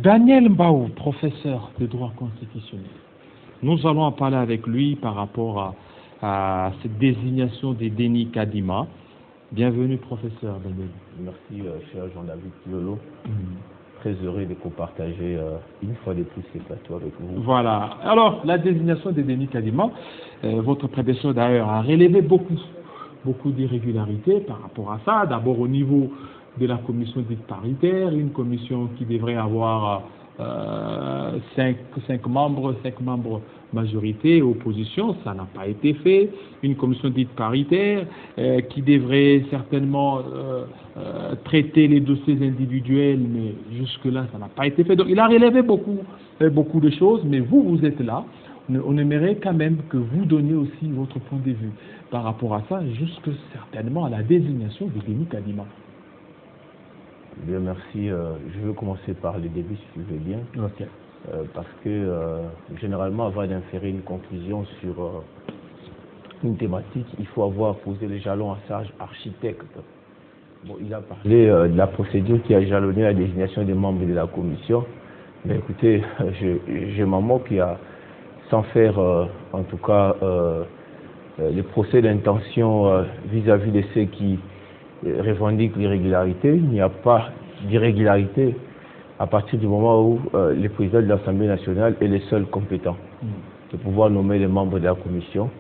Daniel Mbaou, professeur de droit constitutionnel. Nous allons en parler avec lui par rapport à cette désignation de Denis Kadima. Bienvenue, professeur Daniel. Merci, cher Jean-David Kilolo. Très heureux de copartager une fois de plus ces plateaux avec vous. Voilà. Alors, la désignation de Denis Kadima, votre prédécesseur d'ailleurs a relevé beaucoup d'irrégularités par rapport à ça. D'abord au niveau de la commission dite paritaire, une commission qui devrait avoir 5 membres majorité, opposition, ça n'a pas été fait. Une commission dite paritaire qui devrait certainement traiter les dossiers individuels, mais jusque-là, ça n'a pas été fait. Donc il a relevé beaucoup de choses, mais vous êtes là. On aimerait quand même que vous donniez aussi votre point de vue par rapport à ça, jusque certainement à la désignation de Denis Kadima. Bien, merci. Je veux commencer par le début, si vous voulez bien. Okay. Parce que généralement, avant d'inférer une conclusion sur une thématique, il faut avoir posé les jalons à sage architecte. Bon, il a parlé de la procédure qui a jalonné la désignation des membres de la commission. Mais écoutez, je m'en moque, sans faire en tout cas le procès d'intention vis-à-vis de ceux qui revendiquent l'irrégularité. Il n'y a pas d'irrégularité à partir du moment où le président de l'Assemblée nationale est le seul compétent de pouvoir nommer les membres de la commission.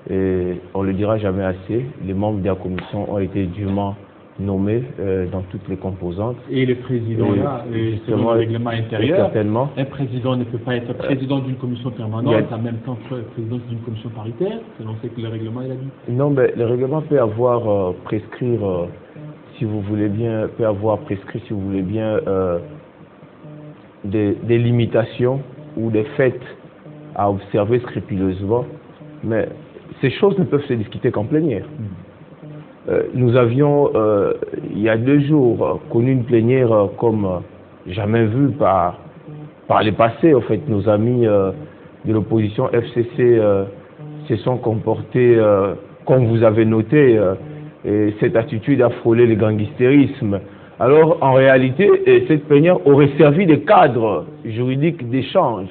Et on ne le dira jamais assez, les membres de la commission ont été dûment nommés dans toutes les composantes. Et le président, là, selon le règlement intérieur, certainement, un président ne peut pas être président d'une commission permanente, en même temps président d'une commission paritaire, selon ce que le règlement il a dit. Non, mais le règlement peut avoir prescrire, si vous voulez bien, des limitations ou des faits à observer scrupuleusement, mais ces choses ne peuvent se discuter qu'en plénière. Nous avions, il y a 2 jours, connu une plénière comme jamais vue par le passé. En fait, nos amis de l'opposition FCC se sont comportés comme vous avez noté, et cette attitude a frôlé le gangsterisme. Alors, en réalité, cette plénière aurait servi de cadre juridique d'échange.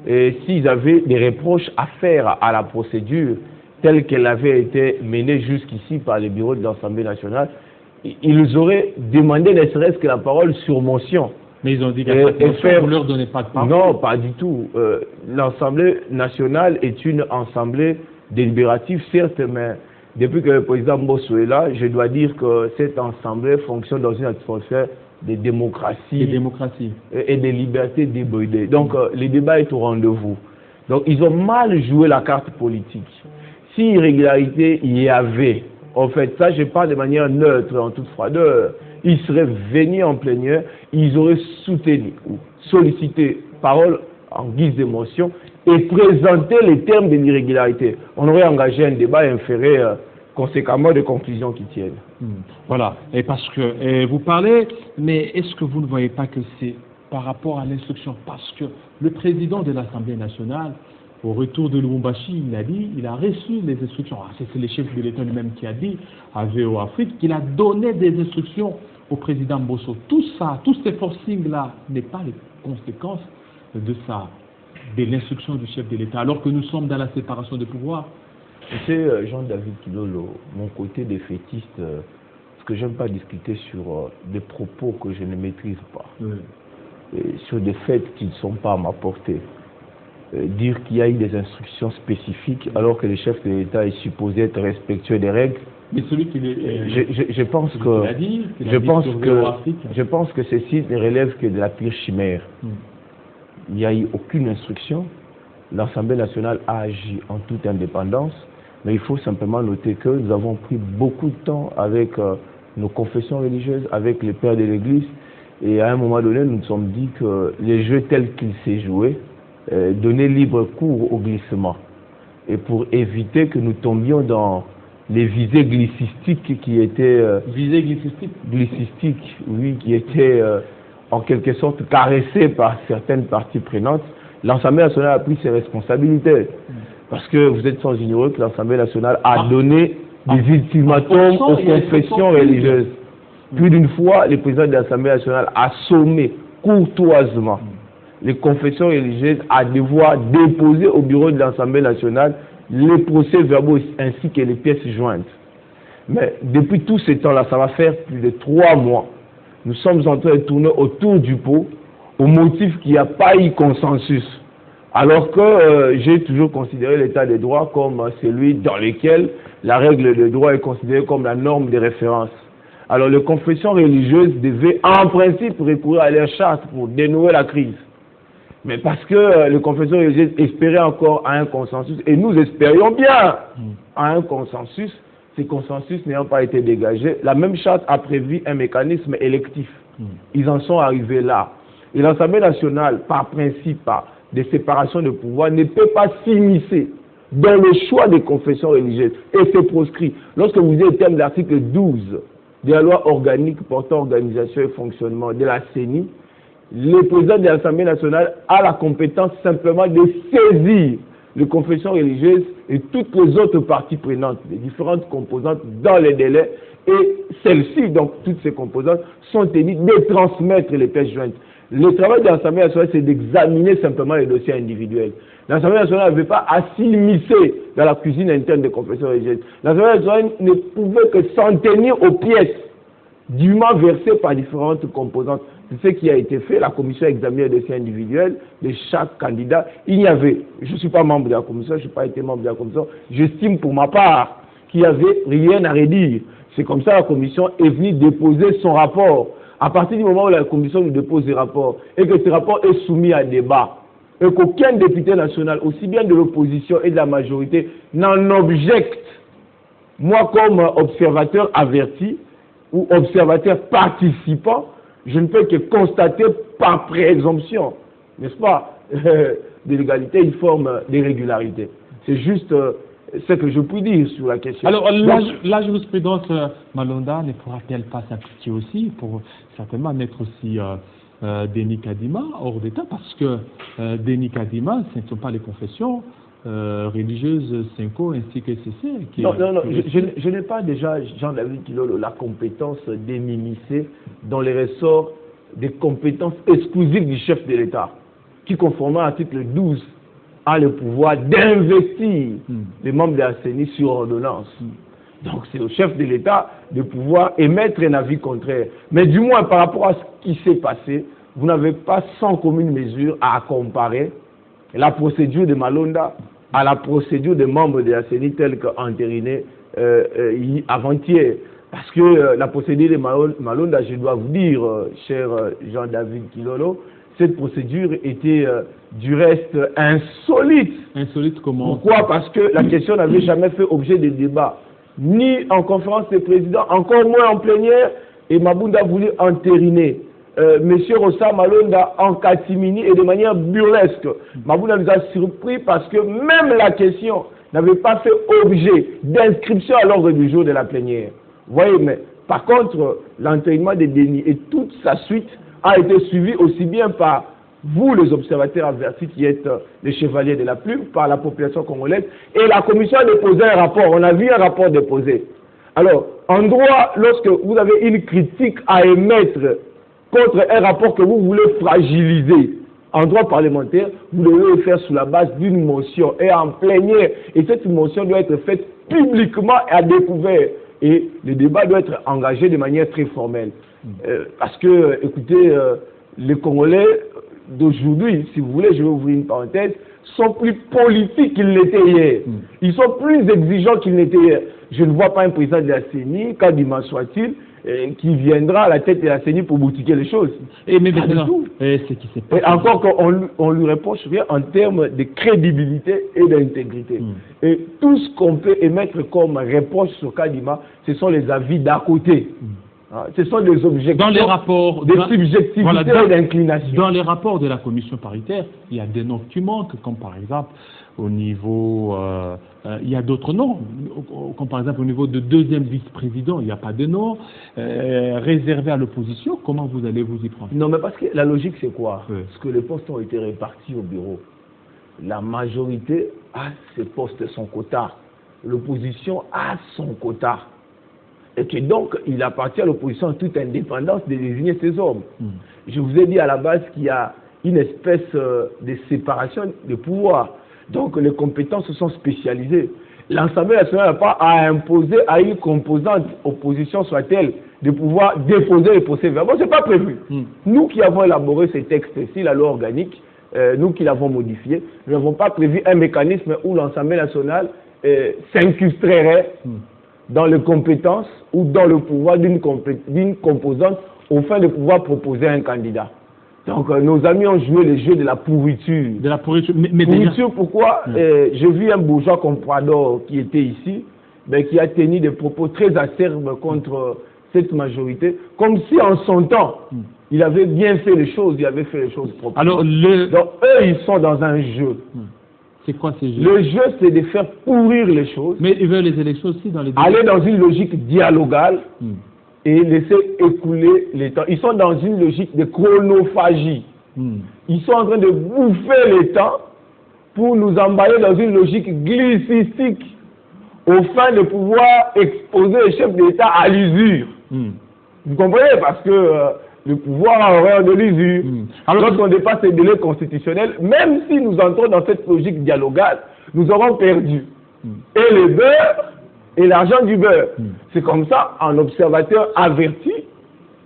Et s'ils avaient des reproches à faire à la procédure telle qu'elle avait été menée jusqu'ici par le bureau de l'Assemblée nationale, ils auraient demandé ne serait-ce que la parole sur motion. Mais ils ont dit qu'à cette motion, vous ne leur donnez pas de parole. Non, pas du tout. L'Assemblée nationale est une assemblée délibérative, certes, mais depuis que le président Mbosso est là, je dois dire que cette assemblée fonctionne dans une atmosphère de démocratie et de liberté débridée. Donc, le débat est au rendez-vous. Donc, ils ont mal joué la carte politique. Si irrégularité il y avait, en fait, ça je parle de manière neutre, en toute froideur, ils seraient venus en plénière, ils auraient soutenu ou sollicité parole en guise d'émotion et présenté les termes de l'irrégularité. On aurait engagé un débat et inféré conséquemment des conclusions qui tiennent. Voilà, et parce que vous parlez, mais est-ce que vous ne voyez pas que c'est par rapport à l'instruction? Parce que le président de l'Assemblée nationale, au retour de Lubumbashi, il a reçu les instructions. C'est le chef de l'État lui-même qui a dit à VO Afrique qu'il a donné des instructions au président Mbosso. Tout ça, tous ces forcings-là n'est pas les conséquences de l'instruction du chef de l'État, alors que nous sommes dans la séparation des pouvoirs. C'est Jean-David Kilolo, mon côté défaitiste, parce que j'aime pas discuter sur des propos que je ne maîtrise pas, et sur des faits qui ne sont pas à ma portée. Dire qu'il y a eu des instructions spécifiques alors que le chef de l'État est supposé être respectueux des règles. Mais celui qui je pense que ceci ne relève que de la pire chimère. Il n'y a eu aucune instruction. L'Assemblée nationale a agi en toute indépendance, mais il faut simplement noter que nous avons pris beaucoup de temps avec nos confessions religieuses, avec les pères de l'Église, et à un moment donné, nous nous sommes dit que les jeux tels qu'ils s'est joués, donner libre cours au glissement, et pour éviter que nous tombions dans les visées glycistiques qui étaient visées glycistiques, oui, qui étaient en quelque sorte caressées par certaines parties prenantes. L'Assemblée nationale a pris ses responsabilités, parce que vous êtes sans ignorer que l'Assemblée nationale a donné des ultimatums aux confessions religieuses. Plus d'une fois, le président de l'Assemblée nationale a sommé courtoisement les confessions religieuses à devoir déposer au bureau de l'Assemblée nationale les procès-verbaux ainsi que les pièces jointes. Mais depuis tout ce temps-là, ça va faire plus de 3 mois. Nous sommes en train de tourner autour du pot au motif qu'il n'y a pas eu consensus. Alors que j'ai toujours considéré l'état de droit comme celui dans lequel la règle de droit est considérée comme la norme de référence. Alors les confessions religieuses devaient en principe recourir à leur charte pour dénouer la crise. Mais parce que les confessions religieuses espéraient encore à un consensus, et nous espérions bien à un consensus, ces consensus n'ayant pas été dégagés, la même charte a prévu un mécanisme électif. Ils en sont arrivés là. Et l'Assemblée nationale, par principe de séparation de pouvoir, ne peut pas s'immiscer dans le choix des confessions religieuses. Et c'est proscrit. Lorsque vous avez le terme de l'article 12 de la loi organique portant organisation et fonctionnement de la CENI, le président de l'Assemblée nationale a la compétence simplement de saisir les confessions religieuses et toutes les autres parties prenantes, les différentes composantes dans les délais, et celles-ci, donc toutes ces composantes, sont tenues de transmettre les pièces jointes. Le travail de l'Assemblée nationale, c'est d'examiner simplement les dossiers individuels. L'Assemblée nationale n'avait pas à s'immiscer dans la cuisine interne des confessions religieuses. L'Assemblée nationale ne pouvait que s'en tenir aux pièces dûment versées par différentes composantes. C'est ce qui a été fait. La commission a examiné les dossiers individuels de chaque candidat. Il n'y avait, je ne suis pas membre de la commission, je n'ai pas été membre de la commission, j'estime pour ma part qu'il n'y avait rien à redire. C'est comme ça que la commission est venue déposer son rapport. À partir du moment où la commission nous dépose des rapports et que ce rapport est soumis à débat, et qu'aucun député national, aussi bien de l'opposition et de la majorité, n'en objecte, moi comme observateur averti ou observateur participant, je ne peux que constater par présomption, n'est-ce pas, de l'égalité, une forme d'irrégularité. C'est juste ce que je puis dire sur la question. Alors, la jurisprudence Malonda ne pourra-t-elle pas s'appliquer aussi pour certainement mettre aussi Denis Kadima hors d'état, parce que Denis Kadima, ce ne sont pas les confessions religieuses Cinco ainsi que CC. Non, je n'ai pas déjà, Jean-David Kilolo, la compétence d'émimmiscer dans les ressorts des compétences exclusives du chef de l'État, qui, conformément à l'article 12, a le pouvoir d'investir les membres de la CENI sur ordonnance. Donc c'est au chef de l'État de pouvoir émettre un avis contraire. Mais du moins par rapport à ce qui s'est passé, vous n'avez pas sans commune mesure à comparer la procédure de Malonda à la procédure des membres de la CENI telle qu'entérinée avant-hier. Parce que la procédure de Malonda, je dois vous dire, cher Jean-David Kilolo, cette procédure était du reste insolite. Insolite comment? Pourquoi? Parce que la question n'avait jamais fait objet de débat, ni en conférence des présidents, encore moins en plénière, et Mabunda a voulu entériner Monsieur Rossa Malonda en catimini et de manière burlesque. Mabunda nous a surpris parce que même la question n'avait pas fait objet d'inscription à l'ordre du jour de la plénière. Vous voyez, mais par contre, l'entérinement de Denis et toute sa suite a été suivi aussi bien par vous, les observateurs avertis qui êtes les chevaliers de la plume, par la population congolaise, et la commission a déposé un rapport. On a vu un rapport déposé. Alors, en droit, lorsque vous avez une critique à émettre contre un rapport que vous voulez fragiliser, en droit parlementaire, vous devez le faire sous la base d'une motion et en plénière. Et cette motion doit être faite publiquement et à découvert. Et le débat doit être engagé de manière très formelle. Parce que, écoutez, les Congolais d'aujourd'hui, si vous voulez, je vais ouvrir une parenthèse, sont plus politiques qu'ils l'étaient hier. Ils sont plus exigeants qu'ils n'étaient hier. Je ne vois pas un président de la CENI, Kadima soit-il, qui viendra à la tête de la CENI pour boutiquer les choses. Et mais maintenant, ce qui s'est passé. Et encore qu'on lui reproche rien en termes de crédibilité et d'intégrité. Et tout ce qu'on peut émettre comme reproche sur Kadima, ce sont les avis d'à côté. Ce sont des objectifs, dans les rapports, des subjectivités et d'inclinations. Dans les rapports de la commission paritaire, il y a des noms qui manquent, comme par exemple au niveau, il y a d'autres noms, comme par exemple au niveau de deuxième vice-président, il n'y a pas de nom réservé à l'opposition. Comment vous allez vous y prendre? Non, mais parce que la logique c'est quoi? Parce que les postes ont été répartis au bureau. La majorité a ses postes, son quota. L'opposition a son quota. et que donc il appartient à l'opposition en toute indépendance de désigner ces hommes. Je vous ai dit à la base qu'il y a une espèce de séparation de pouvoir. Donc les compétences se sont spécialisées. L'Assemblée nationale n'a pas à imposer à une composante opposition soit-elle de pouvoir déposer les procès-verbaux. Ce n'est pas prévu. Nous qui avons élaboré ces textes-ci, la loi organique, nous qui l'avons modifié, nous n'avons pas prévu un mécanisme où l'Assemblée nationale s'incrusterait dans les compétences ou dans le pouvoir d'une composante au fin de pouvoir proposer un candidat. Donc nos amis ont joué le jeu de la pourriture. De la pourriture, mais pourriture, déjà... pourquoi j'ai vu un bourgeois comme Prador qui était ici, mais qui a tenu des propos très acerbes contre cette majorité, comme si en son temps, il avait bien fait les choses, il avait fait les choses propres. Alors, donc eux, ils sont dans un jeu. C'est quoi ces jeux? Le jeu, c'est de faire pourrir les choses. Mais ils veulent les élections aussi dans les... Aller dans une logique dialogale et laisser écouler les temps. Ils sont dans une logique de chronophagie. Ils sont en train de bouffer les temps pour nous emballer dans une logique glycistique au fin de pouvoir exposer les chefs d'État à l'usure. Vous comprenez? Parce que le pouvoir a horreur de l'usure. Lorsqu'on dépasse les délais constitutionnels, même si nous entrons dans cette logique dialogale, nous aurons perdu. Et le beurre et l'argent du beurre. C'est comme ça, en observateur averti,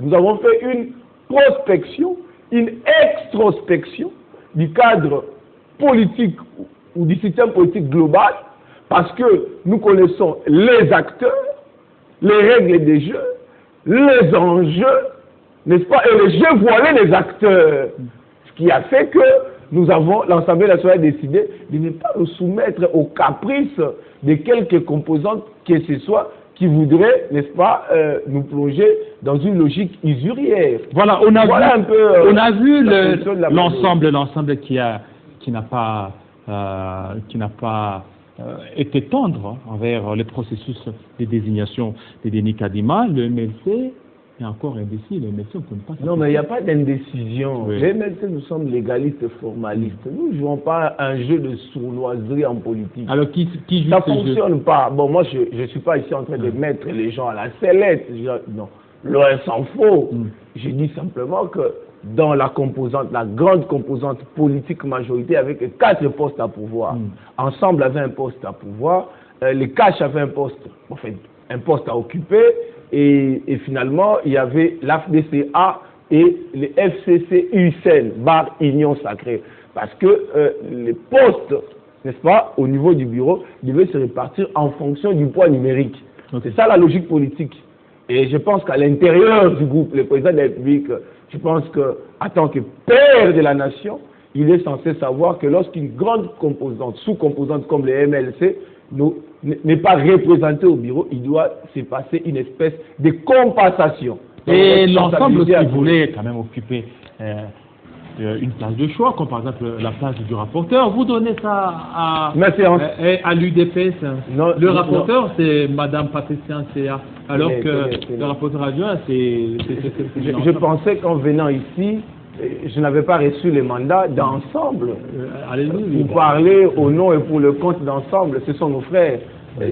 nous avons fait une prospection, une extrospection du cadre politique ou du système politique global, parce que nous connaissons les acteurs, les règles des jeux, les enjeux, n'est-ce pas, et les jeux voilés des acteurs. Ce qui a fait que l'Assemblée nationale a décidé de ne pas nous soumettre aux caprices de quelques composantes que ce soit qui voudraient, n'est-ce pas, nous plonger dans une logique usurière. Voilà, on a vu l'ensemble qui n'a pas été tendre envers le processus de désignation de Denis Kadima. Le MLC est encore indécis. Le MLC, on ne peut pas... Non, mais il n'y a pas d'indécision. Oui. Les MLC, nous sommes légalistes et formalistes. Nous ne jouons pas un jeu de sournoiserie en politique. Alors, qui joue ça ne fonctionne pas. Bon, moi, je ne suis pas ici en train de mettre les gens à la sellette. Non, loin s'en faut. Je dis simplement que dans la composante, la grande composante politique majorité, avec 4 postes à pouvoir. Ensemble avait un poste à pouvoir. Les Caches avaient un poste à occuper. Et finalement, il y avait l'AFDCA et les FCC-UCN, barre Union Sacrée. Parce que les postes, n'est-ce pas, au niveau du bureau, devaient se répartir en fonction du poids numérique. C'est ça la logique politique. Et je pense qu'à l'intérieur du groupe, le président de la République, je pense qu'en tant que père de la nation, il est censé savoir que lorsqu'une grande composante, sous-composante comme les MLC, n'est pas représentée au bureau, il doit se passer une espèce de compensation. Et l'ensemble qui voulait quand même occuper une place de choix, comme par exemple la place du rapporteur, vous donnez ça à l'UDPS. Le rapporteur, c'est Mme Patricia Ncea, alors que le rapporteur adjoint, c'est... Je pensais qu'en venant ici, je n'avais pas reçu le mandat d'ensemble. Vous parlez au nom et pour le compte d'ensemble, ce sont nos frères.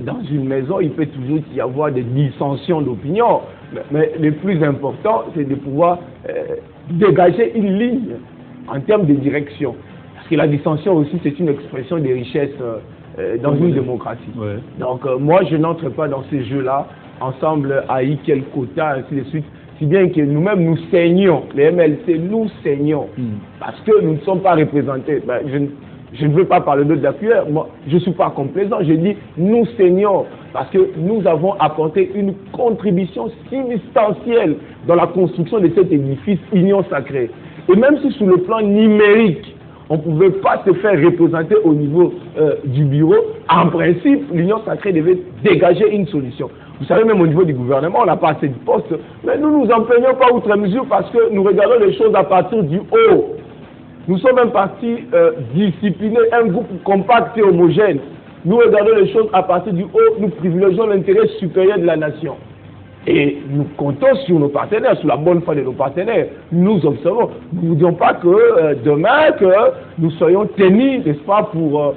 Dans une maison, il peut toujours y avoir des dissensions d'opinion. Mais le plus important, c'est de pouvoir dégager une ligne en termes de direction. Parce que la dissension aussi, c'est une expression de richesse dans une démocratie. Donc moi, je n'entre pas dans ces jeux-là. Ensemble, à quel quota, ainsi de suite. Si bien que nous-mêmes, nous saignons, les MLC, nous saignons, parce que nous ne sommes pas représentés. Ben, je ne veux pas parler de la cuillère, moi, je ne suis pas complaisant, je dis nous saignons, parce que nous avons apporté une contribution substantielle dans la construction de cet édifice Union Sacrée. Et même si sur le plan numérique, on ne pouvait pas se faire représenter au niveau du bureau, en principe, l'Union Sacrée devait dégager une solution. Vous savez, même au niveau du gouvernement, on n'a pas assez de postes, mais nous ne nous en plaignons pas outre mesure parce que nous regardons les choses à partir du haut. Nous sommes un parti discipliné, un groupe compact et homogène. Nous regardons les choses à partir du haut, nous privilégions l'intérêt supérieur de la nation. Et nous comptons sur nos partenaires, sur la bonne foi de nos partenaires. Nous observons. Nous ne disons pas que demain, que nous soyons tenus, n'est-ce pas, pour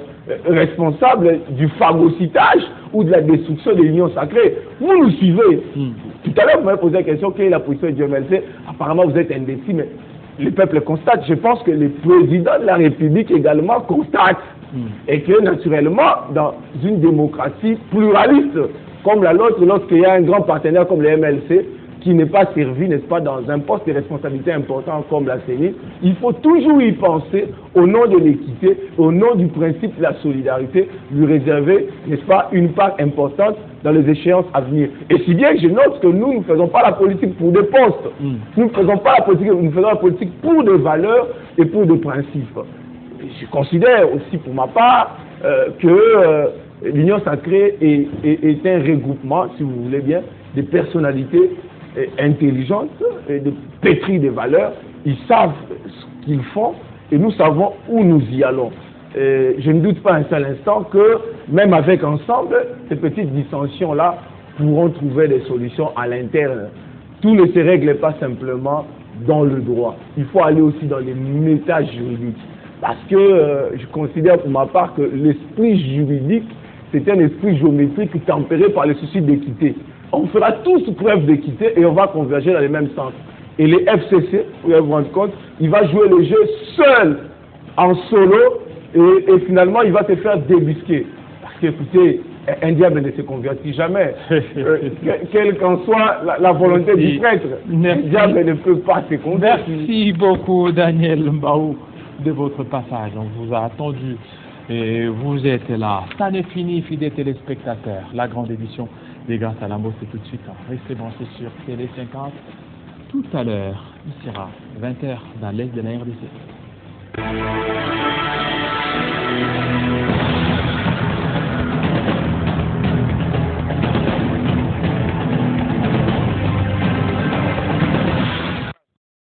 responsable du phagocytage ou de la destruction de l'union sacrée. Vous nous suivez. Tout à l'heure, vous m'avez posé la question, quelle est la position du MLC? Apparemment, vous êtes indécis, mais le peuple constate. Je pense que le président de la République également constate. Et que, naturellement, dans une démocratie pluraliste comme la nôtre, lorsqu'il y a un grand partenaire comme le MLC, qui n'est pas servi, n'est-ce pas, dans un poste de responsabilité important comme la CENI, il faut toujours y penser au nom de l'équité, au nom du principe de la solidarité, lui réserver, n'est-ce pas, une part importante dans les échéances à venir. Et si bien que je note que nous ne faisons pas la politique pour des postes, nous ne faisons pas la politique, nous faisons la politique pour des valeurs et pour des principes. Et je considère aussi pour ma part que l'Union sacrée est un regroupement, si vous voulez bien, des personnalités intelligentes et de pétries de valeurs. Ils savent ce qu'ils font et nous savons où nous y allons. Je ne doute pas un seul instant que même avec ensemble, ces petites dissensions-là pourront trouver des solutions à l'interne. Tout ne se règle pas simplement dans le droit. Il faut aller aussi dans les méthodes juridiques. Parce que je considère pour ma part que l'esprit juridique, c'est un esprit géométrique tempéré par le souci d'équité. On fera tous preuve d'équité et on va converger dans les mêmes sens. Et les FCC, vous allez vous rendre compte, il va jouer le jeu seul, en solo, et finalement il va se faire débusquer. Parce qu'écoutez, un diable ne se convertit jamais. Quelle qu'en soit la volonté du prêtre, un diable ne peut pas se convertir. Merci beaucoup Daniel Mbaou de votre passage. On vous a attendu et vous êtes là. Ça n'est fini, fidèles téléspectateurs. La grande édition des Grâces à l'amour, c'est tout de suite. Restez branchés sur Télé 50. Tout à l'heure, il sera 20h dans l'est de la RDC.